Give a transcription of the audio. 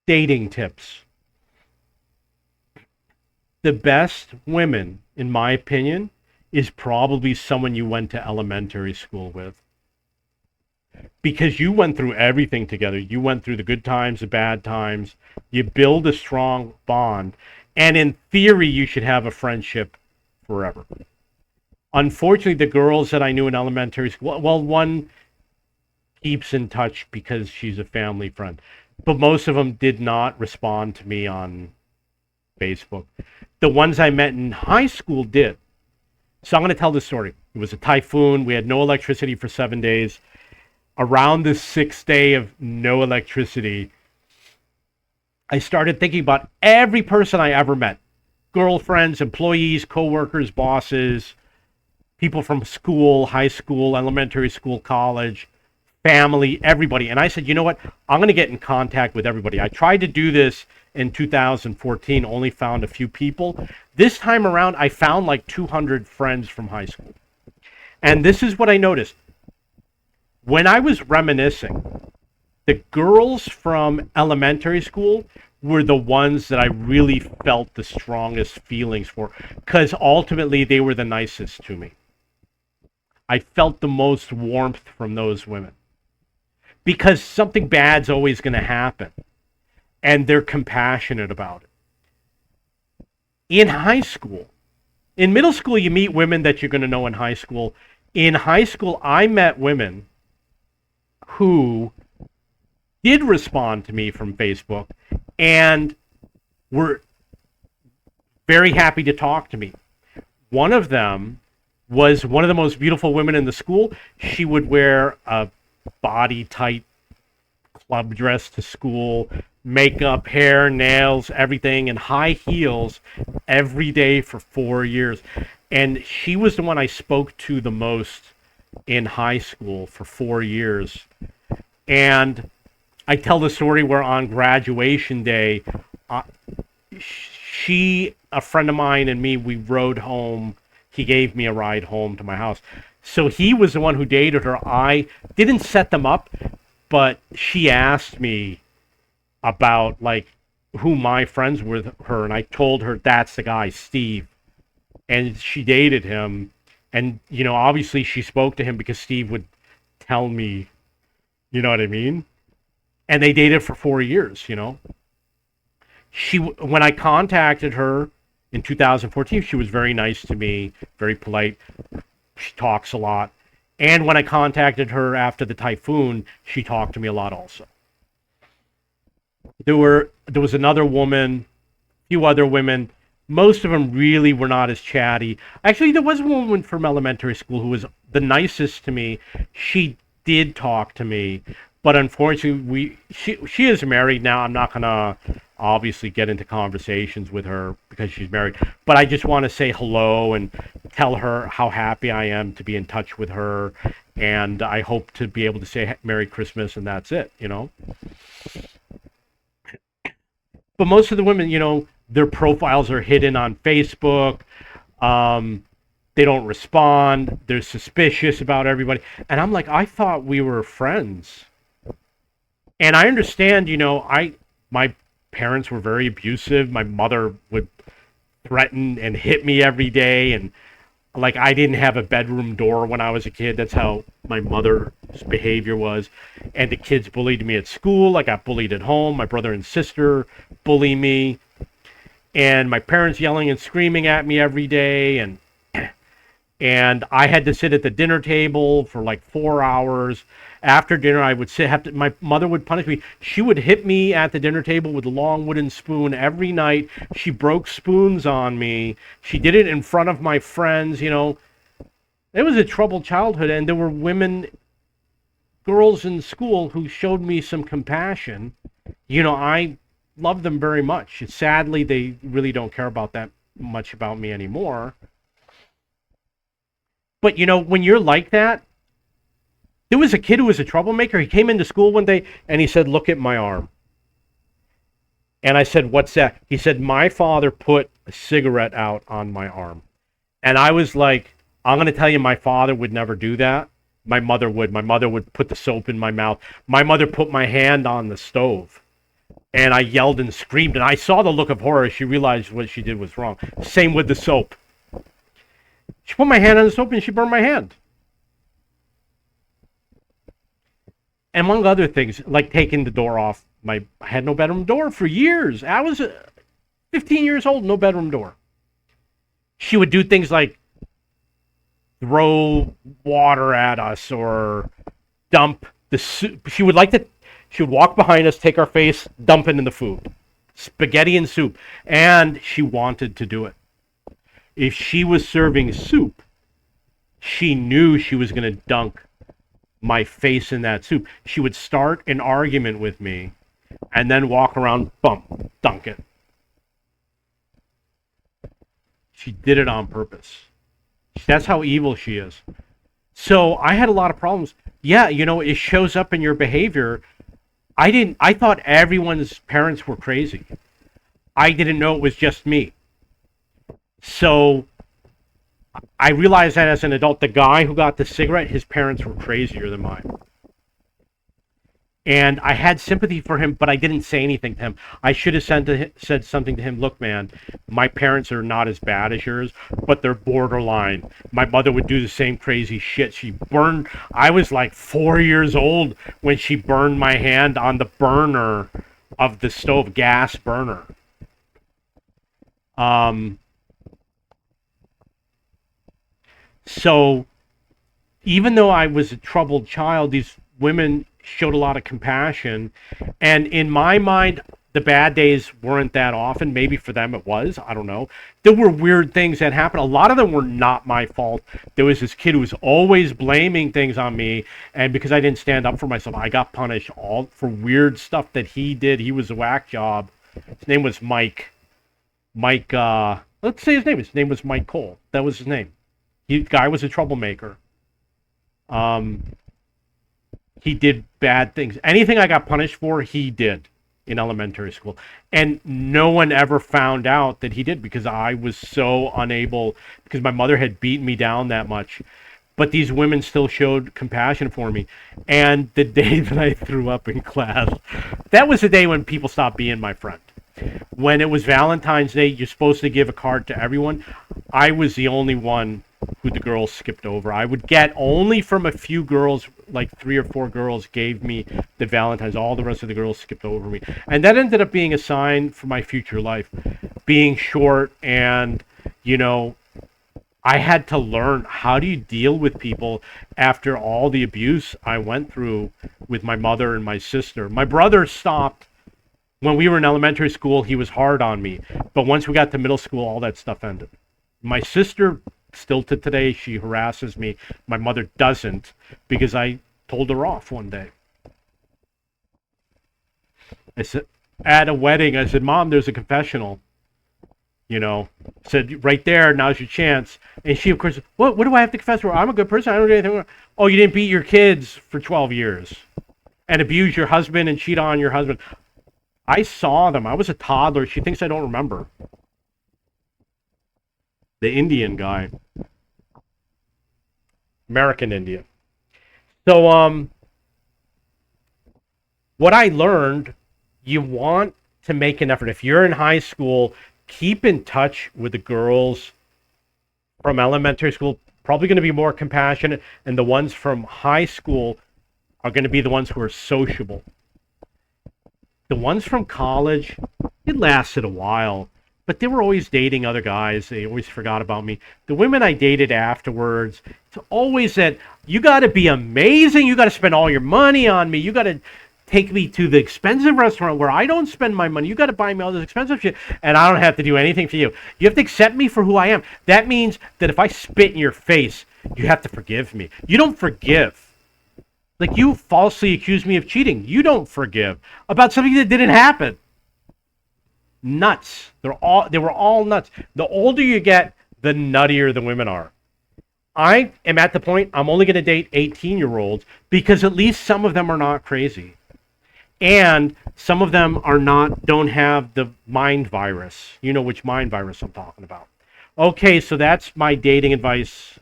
Dating tips. The best women, in my opinion, is probably someone you went to elementary school with. Because you went through everything together. You went through the good times, the bad times. You build a strong bond. And in theory, you should have a friendship forever. Unfortunately, the girls that I knew in elementary school, well, one keeps in touch because she's a family friend, but most of them did not respond to me on Facebook. The ones I met in high school did. So I'm going to tell this story. It was a typhoon. We had no electricity for 7 days. Around the sixth day of no electricity, I started thinking about every person I ever met. Girlfriends, employees, coworkers, bosses, people from school, high school, elementary school, college, family, everybody. And I said, you know what? I'm going to get in contact with everybody. I tried to do this in 2014, only found a few people. This time around, I found like 200 friends from high school. And this is what I noticed. When I was reminiscing, the girls from elementary school were the ones that I really felt the strongest feelings for, because ultimately they were the nicest to me. I felt the most warmth from those women because something bad's always going to happen, and they're compassionate about it. In high school, in middle school, you meet women that you're going to know in high school. In high school, I met women who did respond to me from Facebook and were very happy to talk to me. One of them was one of the most beautiful women in the school. She would wear a body-tight club dress to school, makeup, hair, nails, everything, and high heels every day for 4 years. And she was the one I spoke to the most in high school for 4 years. And I tell the story where on graduation day, a friend of mine and me, we rode home. He gave me a ride home to my house. So he was the one who dated her. I didn't set them up, but she asked me about like who my friends were with her, and I told her that's the guy, Steve. And she dated him. And, you know, obviously she spoke to him because Steve would tell me, you know what I mean? And they dated for 4 years, you know. When I contacted her in 2014, she was very nice to me, very polite. She talks a lot. And when I contacted her after the typhoon, she talked to me a lot also. There was another woman, a few other women. Most of them really were not as chatty. Actually, there was one woman from elementary school who was the nicest to me. She did talk to me, but unfortunately, she is married now. I'm not gonna obviously get into conversations with her because she's married. But I just want to say hello and tell her how happy I am to be in touch with her, and I hope to be able to say Merry Christmas, and that's it, you know. But most of the women, you know, their profiles are hidden on Facebook. They don't respond. They're suspicious about everybody. And I'm like, I thought we were friends. And I understand, you know, my parents were very abusive. My mother would threaten and hit me every day. And like, I didn't have a bedroom door when I was a kid. That's how my mother's behavior was. And the kids bullied me at school. I got bullied at home. My brother and sister bully me. And my parents yelling and screaming at me every day. And I had to sit at the dinner table for like 4 hours. After dinner, I would my mother would punish me. She would hit me at the dinner table with a long wooden spoon every night. She broke spoons on me. She did it in front of my friends, you know. It was a troubled childhood, and there were girls in school who showed me some compassion. You know, I love them very much. Sadly, they really don't care about that much about me anymore. But, you know, when you're like that, there was a kid who was a troublemaker. He came into school one day and he said, "Look at my arm." And I said, "What's that?" He said, "My father put a cigarette out on my arm." And I was like, I'm going to tell you, my father would never do that. My mother would. My mother would put the soap in my mouth. My mother put my hand on the stove. And I yelled and screamed, and I saw the look of horror. She realized what she did was wrong. Same with the soap. She put my hand on the soap and she burned my hand. And among other things, like taking the door off. I had no bedroom door for years. I was 15 years old, no bedroom door. She would do things like throw water at us or dump the soup. She would walk behind us, take our face, dump it in the food. Spaghetti and soup. And she wanted to do it. If she was serving soup, she knew she was going to dunk my face in that soup. She would start an argument with me and then walk around, bump, dunk it. She did it on purpose. That's how evil she is. So I had a lot of problems. Yeah, it shows up in your behavior. I thought everyone's parents were crazy. I didn't know it was just me. So I realized that as an adult, the guy who got the cigarette, his parents were crazier than mine. And I had sympathy for him, but I didn't say anything to him. I should have said something to him. Look, man, my parents are not as bad as yours, but they're borderline. My mother would do the same crazy shit. I was like 4 years old when she burned my hand on the burner of the stove, gas burner. So even though I was a troubled child, these women showed a lot of compassion. And in my mind, the bad days weren't that often. Maybe for them it was. I don't know. There were weird things that happened. A lot of them were not my fault. There was this kid who was always blaming things on me. And because I didn't stand up for myself, I got punished all for weird stuff that he did. He was a whack job. His name was Mike. Let's say his name. His name was Mike Cole. That was his name. The guy was a troublemaker. He did bad things. Anything I got punished for, he did in elementary school. And no one ever found out that he did because I was so unable, because my mother had beaten me down that much. But these women still showed compassion for me. And the day that I threw up in class, that was the day when people stopped being my friend. When it was Valentine's Day, you're supposed to give a card to everyone. I was the only one who the girls skipped over. I would get only from a few girls, like 3 or 4 girls gave me the Valentine's. All the rest of the girls skipped over me. And that ended up being a sign for my future life. Being short and, I had to learn how do you deal with people after all the abuse I went through with my mother and my sister. My brother stopped. When we were in elementary school, he was hard on me. But once we got to middle school, all that stuff ended. My sister, still to today, she harasses me. My mother doesn't because I told her off one day. I said, at a wedding, I said, Mom, there's a confessional. Said, right there, now's your chance. And she, of course, what do I have to confess for? I'm a good person. I don't do anything wrong. Oh, you didn't beat your kids for 12 years and abuse your husband and cheat on your husband. I saw them. I was a toddler. She thinks I don't remember. The Indian guy. American Indian. So, what I learned, you want to make an effort. If you're in high school, keep in touch with the girls from elementary school. Probably going to be more compassionate. And the ones from high school are going to be the ones who are sociable. The ones from college, it lasted a while, but they were always dating other guys. They always forgot about me. The women I dated afterwards, it's always that you got to be amazing. You got to spend all your money on me. You got to take me to the expensive restaurant where I don't spend my money. You got to buy me all this expensive shit, and I don't have to do anything for you. You have to accept me for who I am. That means that if I spit in your face, you have to forgive me. You don't forgive. Like, you falsely accused me of cheating. You don't forgive about something that didn't happen. Nuts. They were all nuts. The older you get, the nuttier the women are. I am at the point, I'm only going to date 18-year-olds because at least some of them are not crazy. And some of them don't have the mind virus. You know which mind virus I'm talking about. Okay, so that's my dating advice